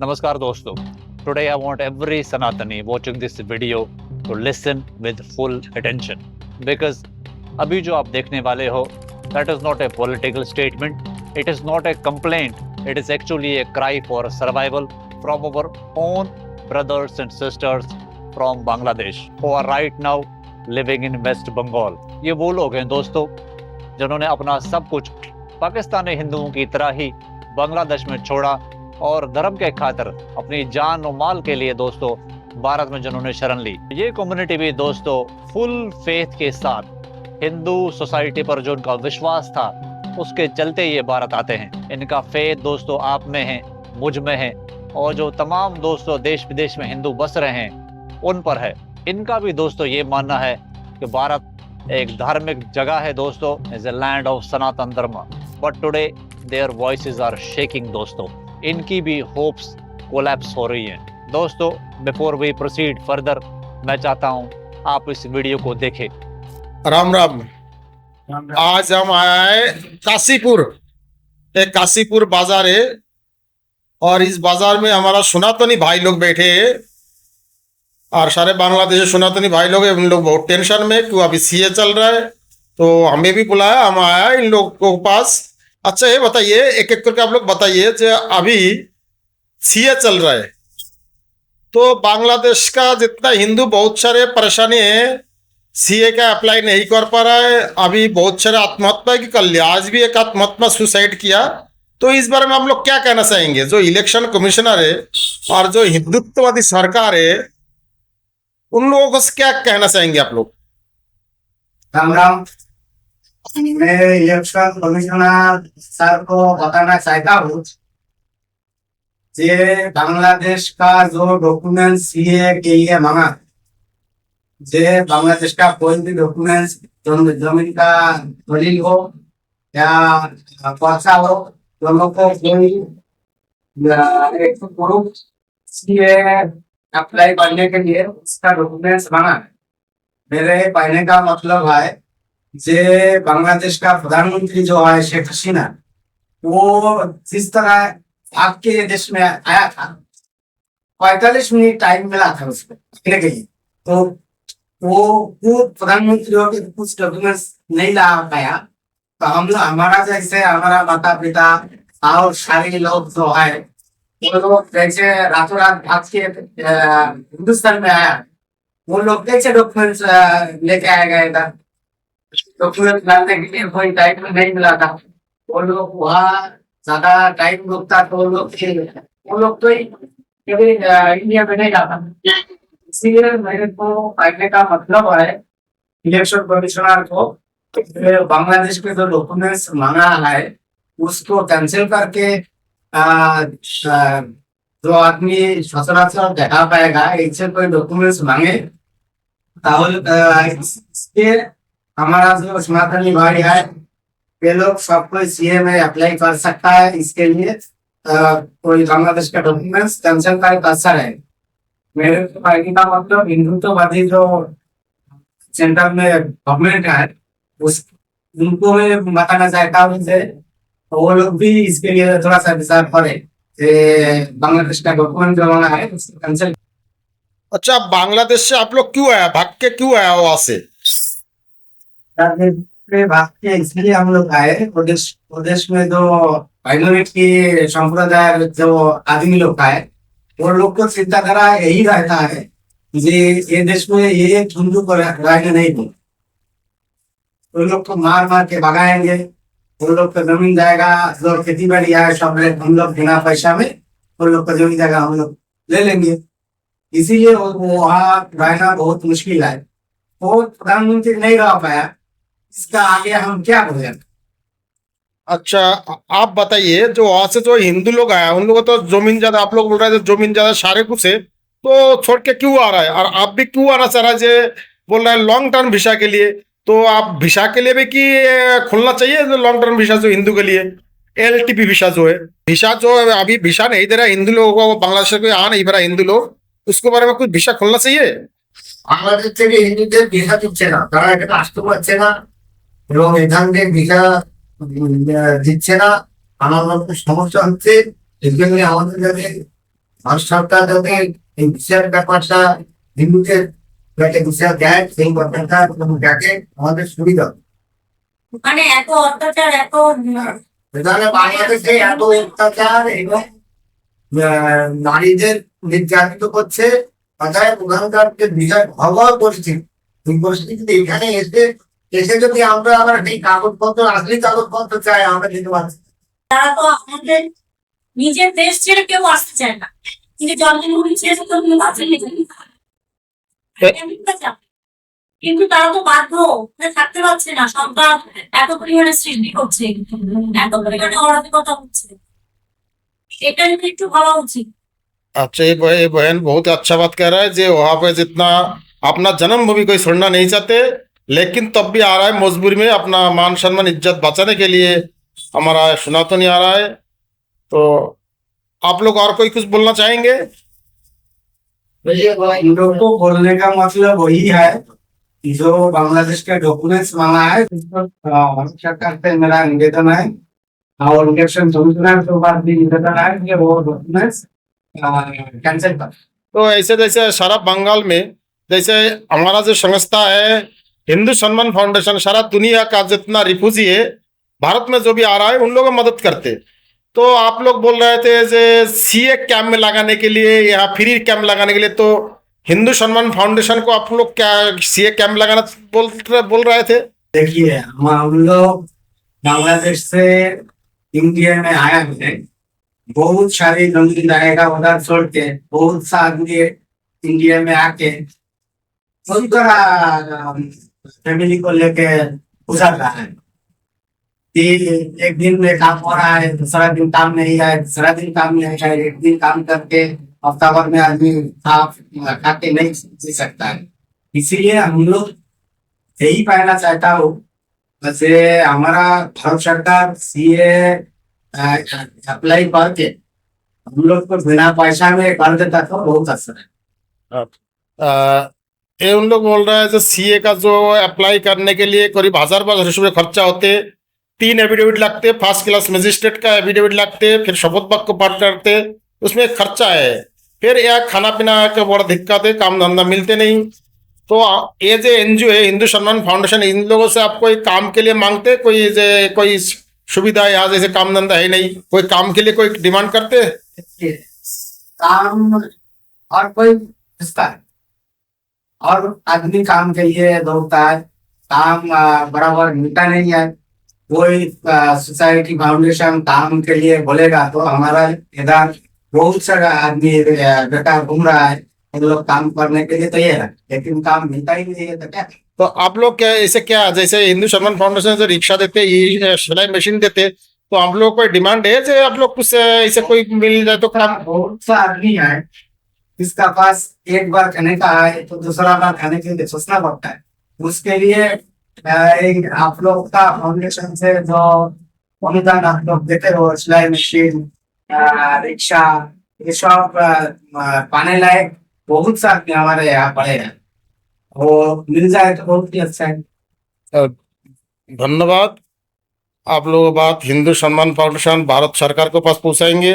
Namaskar दोस्तों. Today I want every Sanatani watching this video to listen with full attention because अभी जो आप देखने वाले हो that is not a political statement, it is not a complaint, it is actually a cry for survival from our own brothers and sisters from Bangladesh who are right now living in West Bengal. ये वो लोग हैं दोस्तों जिन्होंने अपना सब कुछ पाकिस्तानी हिंदुओं की तरह ही बांग्लादेश में छोड़ा और धर्म के खातिर अपनी जान और माल के लिए दोस्तों भारत में जिन्होंने शरण ली। ये कम्युनिटी भी दोस्तों फुल फेथ के साथ हिंदू सोसाइटी पर जो उनका विश्वास था उसके चलते ये भारत आते हैं। इनका फेथ दोस्तों आप में है, मुझ में है और जो तमाम दोस्तों देश विदेश में हिंदू बस रहे हैं उन पर है। इनका भी दोस्तों ये मानना है कि भारत एक धार्मिक जगह है दोस्तों, is a land of Sanatan Dharma. But today there voices are shaking दोस्तों, इनकी भी होप्स कोलैप्स हो रही हैं। दोस्तों बिफोर वी प्रोसीड फर्दर मैं चाहता हूं आप इस वीडियो को देखें। राम राम। आज हम आए काशीपुर, एक काशीपुर बाजार है और इस बाजार में हमारा सनातनी भाई लोग बैठे हैं और सारे बांग्लादेशी सनातनी भाई लोग हैं। उन लोग बहुत टेंशन में क्यों अभी सीए चल रहा है, तो हमें भी बुलाया, हम आया इन लोगों के पास। अच्छा ये बताइए, एक एक करके आप लोग बताइए जो अभी सीए चल रहा है तो बांग्लादेश का जितना हिंदू बहुत सारे परेशानी है, सीए का अप्लाई नहीं कर पा रहा है। अभी बहुत सारे आत्महत्या की कर लिया, आज भी एक आत्महत्या सुसाइड किया। तो इस बारे में हम लोग क्या कहना चाहेंगे? जो इलेक्शन कमिश्नर है और जो हिंदुत्ववादी सरकार है उन लोगों को क्या कहना चाहेंगे आप लोग? राम राम। मैं इलेक्शन कमिश्नर सर को बताना चाहता हूँ जे बांग्लादेश का जो डॉक्यूमेंट सीए के लिए मांगा, जे बांग्लादेश का कोई भी डॉक्यूमेंट्स जमीन का दलील हो या पर्चा हो, दोनों को कोई एक ग्रुप सीए अप्लाई करने के लिए उसका डॉक्यूमेंट्स मांगा। मेरे कहने का मतलब है जे बांग्लादेश का प्रधानमंत्री जो है शेख हसीना, वो जिस तरह आपके देश में आया था 45 मिनट टाइम मिला था उसको आने के लिए, तो वो प्रधानमंत्री हो के कुछ डॉक्यूमेंट्स नहीं ला पाया। तो हम लोग हमारा जैसे हमारा माता पिता और सारे लोग जो है वो लोग जैसे रातों रात भाग के हिंदुस्तान में आया, वो लोग कैसे डॉक्यूमेंट्स लेके आया गया था? डॉक्यूमेंट लाने के लिए कोई टाइम नहीं मिला था। वो लोग वहाँ ज्यादा टाइम लगता तो वो लोग तो इंडिया में नहीं जाता। इसलिए मेरे को कहने का मतलब है इलेक्शन कमिश्नर को बांग्लादेश के जो डॉक्यूमेंट्स मांगा है उसको कैंसिल करके जो आदमी सचराचर देखा पाएगा ऐसे कोई डॉक्यूमेंट्स मांगे, इसके हमारा जो सनातनी भाई है ये लोग सब कोई सीए में अप्लाई कर सकता है। इसके लिए कोई बांग्लादेश का डॉक्यूमेंट्स कैंसिल कर अच्छा है। मेरे कहने का मतलब हिंदुत्ववादी जो सेंटर में गवर्नमेंट है उस उनको मैं बताना चाहता हूँ वो लोग भी इसके लिए थोड़ा सा विचार करें। बांग्लादेश का डॉक्यूमेंट जो होना है उसको कैंसिल। अच्छा, बांग्लादेश से आप लोग क्यों आया, भाग के क्यों आया वहां से? भाग के इसलिए हम लोग आए, प्रदेश में जो माइनॉरिटी संप्रदाय जो आदमी लोग आए वो लोग को चिंताधारा यही रहता है जी ये देश में ये हिंदू को रहने नहीं दो, वो लोग को मार मार के भगाएंगे। वो लोग का जमीन जाएगा, जो खेती बाड़ी है सब हम लोग बिना पैसा में वो लोग का जमीन जाएगा हम लोग ले लेंगे। इसीलिए वहाँ रहना बहुत मुश्किल है। वो प्रधानमंत्री नहीं रह पाया, इसका आगे हम क्या करें? अच्छा आप बताइए, जो वहां से जो हिंदू लोग आया उन लोगों तो जमीन ज्यादा, आप लोग बोल रहे थे जमीन ज्यादा सारे कुछ है, तो छोड़ के क्यों आ रहा है? और आप भी क्यों आना चाह रहा है? बोल रहा है लॉन्ग टर्म वीसा के लिए, तो आप वीसा के लिए भी कि खुलना चाहिए जो लॉन्ग टर्म वीसा जो हिंदू के लिए एलटीपी वीसा जो है, वीसा जो अभी वीसा नहीं दे रहा हिंदू लोगों को, बांग्लादेश को आ नहीं पा रहा हिंदू लोग, उसके बारे में कुछ वीसा खुलना चाहिए। बांग्लादेश থেকে হিন্দুদের ভিসা দিচ্ছে না, তারা এখানে আসতে পারছে না এবং এখান থেকে ভিসা দিচ্ছে না। আমার সমস্যা হচ্ছে এখানে আমাদের আর সরকার যদি এই বিষয়ের ব্যাপারটা হিন্দুদের যাতে বিষয় দেয় সেই ব্যাপারটা দেখে আমাদের সুবিধা হবে। মানে এত অত্যাচার এত তাহলে বাংলাদেশে এত অত্যাচার এবং নারীদের নির্যাতিত করছে, অতএব ওখানকার যে বিষয় ভয়াবহ পরিস্থিতি, এই পরিস্থিতিতে এখানে এসে এসে যদি আমরা আবার এই কাগজপত্র আসলি কাগজপত্র চাই আমরা দিতে পারছি না। তারা তো আমাদের নিজের দেশ ছেড়ে কেউ আসতে চায় না, কিন্তু জন্মভূমি ছেড়ে তো কেউ আসেনি। আমেরিকা যাবে। কিন্তু তারা তো বাধ্য থাকতে পারছে না, সরকার এত পরিমাণে সৃষ্টি করছে, এত পরিমাণে অরাজকতা হচ্ছে, এটা নিয়ে একটু ভাবা উচিত। अच्छा, ये बहन बहुत अच्छा बात कह रहा है जो वहाँ पे जितना अपना जन्मभूमि कोई छोड़ना नहीं चाहते, लेकिन तब भी आ रहा है मजबूरी में अपना मान सम्मान इज्जत बचाने के लिए हमारा सनातनी आ रहा है। तो आप लोग और कोई कुछ बोलना चाहेंगे? इन लोगों को बोलने का मतलब वही है कि जो बांग्लादेश का डॉक्यूमेंट्स मांगा है, इस पर भारत सरकार से मेरा निवेदन है और इलेक्शन कमिश्नर के पास भी निवेदन है कि वो डॉक्यूमेंट्स कैंसिल कर। तो ऐसे जैसे सारा बंगाल में जैसे हमारा जो संस्था है हिंदू सम्मान फाउंडेशन, सारा दुनिया का जितना रिफ्यूजी है भारत में जो भी आ रहा है उन लोगों को मदद करते। तो आप लोग बोल रहे थे जे सीए कैंप में लगाने के लिए या फ्री कैंप लगाने के लिए, तो हिंदू सम्मान फाउंडेशन को आप लोग क्या सीए कैंप लगाना बोल रहे थे? देखिए हम लोग बांग्लादेश से इंडिया में आया है, बहुत सारी जमीन रहेगा उधर छोड़ के बहुत सा आदमी इंडिया में आके उनका फैमिली को लेके गुजर रहा है कि एक दिन में काम हो रहा है, दूसरा दिन काम नहीं है, दूसरा दिन काम नहीं है, एक दिन काम करके हफ्ता भर में आदमी खा के नहीं जी सकता है। इसीलिए हम लोग यही कहना चाहता हूँ वैसे हमारा भारत सरकार सीए अप्लाई करके हम लोग को बिना पैसा में कर देता तो बहुत अच्छा है। ये उन लोग बोल रहे हैं जो सीए का जो अप्लाई करने के लिए करीब 1000-1200 रुपये खर्चा होते, 3 एफिडेविट लगते, फर्स्ट क्लास मजिस्ट्रेट का एफिडेविट लगते, फिर शपथ वाक्य पाठ करते, उसमें खर्चा है, फिर यह खाना पीना का बड़ा दिक्कत है, काम धंधा मिलते नहीं। तो ये जो एनजीओ है हिंदू सम्मान फाउंडेशन, इन लोगों से आप कोई काम के लिए मांगते, कोई सुविधा यहाँ जैसे काम धंधा है नहीं, कोई काम के लिए कोई डिमांड करते? काम और कोई इसका है और आदमी काम के लिए दौड़ता है, काम बराबर मिलता नहीं है। कोई सोसाइटी फाउंडेशन काम के लिए बोलेगा तो हमारा इधर बहुत सारा आदमी बेकार घूम रहा है, उन लोग काम करने के लिए तैयार है लेकिन काम मिलता ही नहीं है। तो क्या तो आप लोग क्या ऐसे क्या जैसे हिंदू सम्मान फाउंडेशन से रिक्शा देते, ये सिलाई मशीन देते, तो आप लोग कोई डिमांड है जो आप लोग कुछ ऐसे कोई मिल जाए तो काम? बहुत सा आदमी है जिसका पास एक बार खाने का है तो दूसरा बार खाने के लिए सोचना पड़ता है। उसके लिए आप लोग का फाउंडेशन से जो अनुदान आप लोग देते हो, सिलाई मशीन, रिक्शा, ये सब पाने लायक बहुत सा आदमी हमारे यहाँ पड़े हैं, वो मिल जाए तो बहुत ही अच्छा है। धन्यवाद। आप लोग बात हिंदू सम्मान फाउंडेशन भारत सरकार के पास पहुंचाएंगे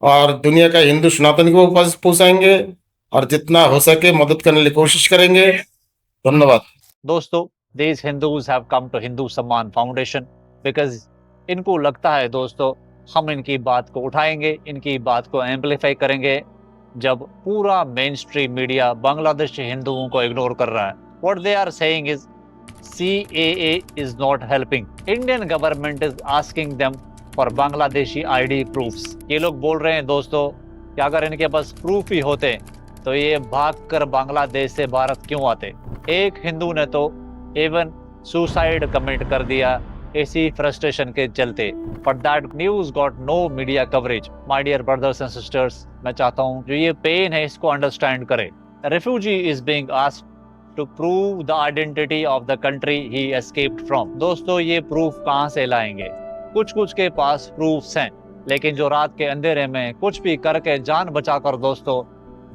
और दुनिया का हिंदू सनातनी को पास पहुंचाएंगे और जितना हो सके मदद करने की कोशिश करेंगे। धन्यवाद। दोस्तों, these Hindus have come to Hindu Samman Foundation because इनको लगता है दोस्तों हम इनकी बात को उठाएंगे, इनकी बात को एम्पलीफाई करेंगे जब पूरा मेन स्ट्रीम मीडिया बांग्लादेशी हिंदुओं को इग्नोर कर रहा है। What they are saying is CAA is not helping. Indian government is asking them for Bangladeshi ID proofs. ये लोग बोल रहे हैं दोस्तों कि अगर इनके पास प्रूफ ही होते तो ये भागकर बांग्लादेश से भारत क्यों आते। एक हिंदू ने तो इवन सुसाइड कमिट कर दिया इसी फ्रस्ट्रेशन के चलते, but that news got no media coverage. My dear brothers and sisters, मैं चाहता हूँ जो ये पेन है इसको अंडरस्टैंड करें। Refugee is being asked to prove the identity of the country he escaped from. दोस्तों, ये प्रूफ कहाँ से लाएंगे? कुछ के पास प्रूफ्स हैं, लेकिन जो रात के अंधेरे में कुछ भी करके जान बचाकर दोस्तों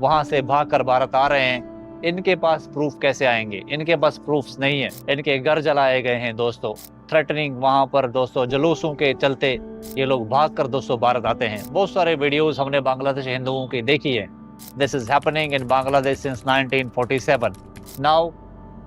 वहां से भागकर भारत आ रहे हैं, इनके पास प्रूफ कैसे आएंगे? इनके पास प्रूफ्स नहीं है। इनके घर जलाए गए हैं दोस्तों, थ्रेटनिंग वहां पर दोस्तों, जुलूसों के चलते ये लोग भाग कर दोस्तों भारत आते हैं। बहुत सारे वीडियोस हमने बांग्लादेश हिंदुओं की देखी है। This is happening in Bangladesh since 1947. Now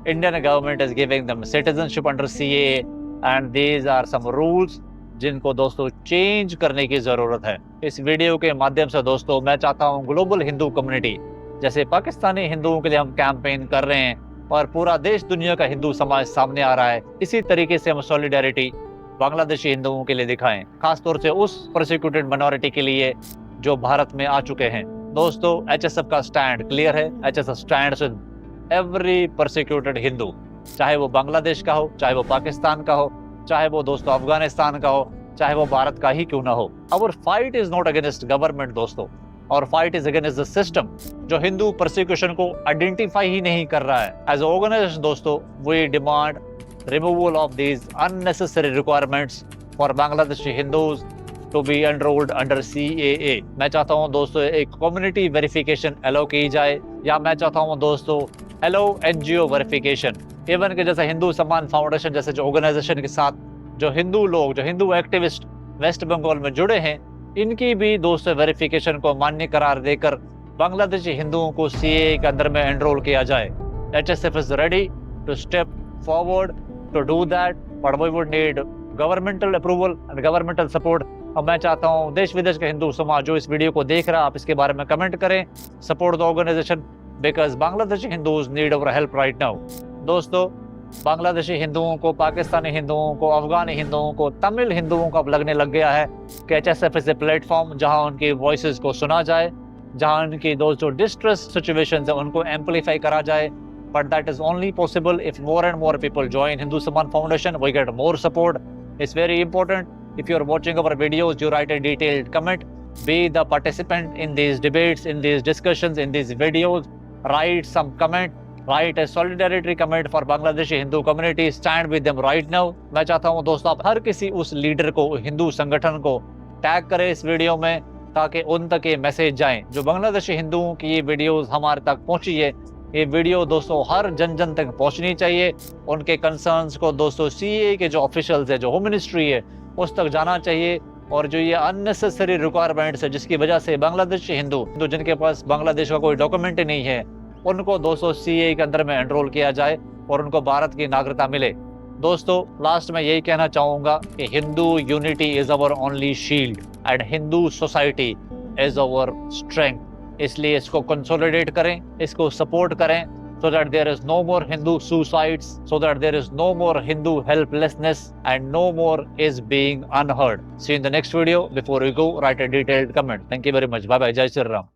Indian government is giving them citizenship under CAA and these are some rules जिनको दोस्तों चेंज करने की जरूरत है। इस वीडियो के माध्यम से दोस्तों मैं चाहता हूँ ग्लोबल हिंदू कम्युनिटी, जैसे पाकिस्तानी हिंदुओं के लिए हम कैंपेन कर रहे हैं और पूरा देश दुनिया का हिंदू समाज सामने आ रहा है, इसी तरीके से हम सॉलिडारिटी बांग्लादेशी हिंदुओं के लिए दिखाएं, खासतौर से उस प्रोसिक्यूटेड माइनॉरिटी के लिए जो भारत में आ चुके हैं। दोस्तों HSF का स्टैंड क्लियर है। HSF stands with every prosecuted Hindu, चाहे वो बांग्लादेश का हो, चाहे वो पाकिस्तान का हो, चाहे वो दोस्तों अफगानिस्तान का हो, चाहे वो भारत का ही क्यों ना हो। Our fight is not against government दोस्तों, और fight is against the system जो हिंदू परसिक्यूशन को आइडेंटिफाई ही नहीं कर रहा है। एज ऑर्गेनाइजेशन दोस्तों we demand removal of these unnecessary requirements for Bangladeshi Hindus to be enrolled under CAA। मैं चाहता हूं दोस्तों एक कम्युनिटी वेरिफिकेशन अलाउ की जाए, या मैं चाहता हूं दोस्तों अलाउ NGO वेरिफिकेशन। इवन के जैसे हिंदू सम्मान फाउंडेशन जैसे जो ऑर्गेनाइजेशन के साथ जो हिंदू लोग, जो हिंदू एक्टिविस्ट वेस्ट बंगाल में जुड़े हैं, इनकी भी दोस्तों वेरिफिकेशन को मान्य करार देकर बांग्लादेशी हिंदुओं को CAA के अंदर में एनरोल किया जाए। HSF is ready to step forward to do that, but we would need governmental approval and governmental support. और मैं चाहता हूँ देश विदेश के हिंदू समाज जो इस वीडियो को देख रहा है, आप इसके बारे में कमेंट करें, support the organisation because Bangladeshi Hindus need our help right now. दोस्तों बांग्लादेशी हिंदुओं को, पाकिस्तानी हिंदुओं को, अफगानी हिंदुओं को, तमिल हिंदुओं को अब लगने लग गया है कि HSF इज ए प्लेटफॉर्म जहां उनकी वॉइसेस को सुना जाए, जहां उनकी जो डिस्ट्रेस सिचुएशंस है उनको एम्पलीफाई करा जाए। But that is only possible if more and more people join Hindu Samman foundation, we get more support. It's very important if you are watching our videos, you write a detailed comment, be the participant in these debates, in these discussions, in these videos, write some comment, write a solidarity comment for Bangladeshi Hindu community, stand with them right now। मैं चाहता हूँ दोस्तों आप हर किसी उस leader को, हिंदू संगठन को टैग करें इस वीडियो में, ताकि उन तक ये मैसेज जाए। जो बांग्लादेशी हिंदुओं की ये वीडियोस हमारे तक पहुंची है, ये वीडियो दोस्तों हर जन जन तक पहुंचनी चाहिए। उनके कंसर्न्स को दोस्तों CAA के जो ऑफिशियल्स है, जो होम मिनिस्ट्री है, उस तक जाना चाहिए। और जो ये अननेसेसरी रिक्वायरमेंट्स है जिसकी वजह से बांग्लादेशी हिंदू जिनके पास बांग्लादेश का कोई डॉक्यूमेंट ही नहीं है, उनको दोस्तों CAA के अंदर में एनरोल किया जाए और उनको भारत की नागरिकता मिले। दोस्तों लास्ट में यही कहना चाहूंगा कि Hindu unity is our only shield and Hindu society is our strength. इसलिए इसको कंसोलिडेट करें, इसको सपोर्ट करें, so that there is no more Hindu suicides, so that there is no more Hindu helplessness, and no more is being unheard. See you in the next video. Before you go, write a detailed comment. Thank you very much. Bye bye. Jai Shri Ram.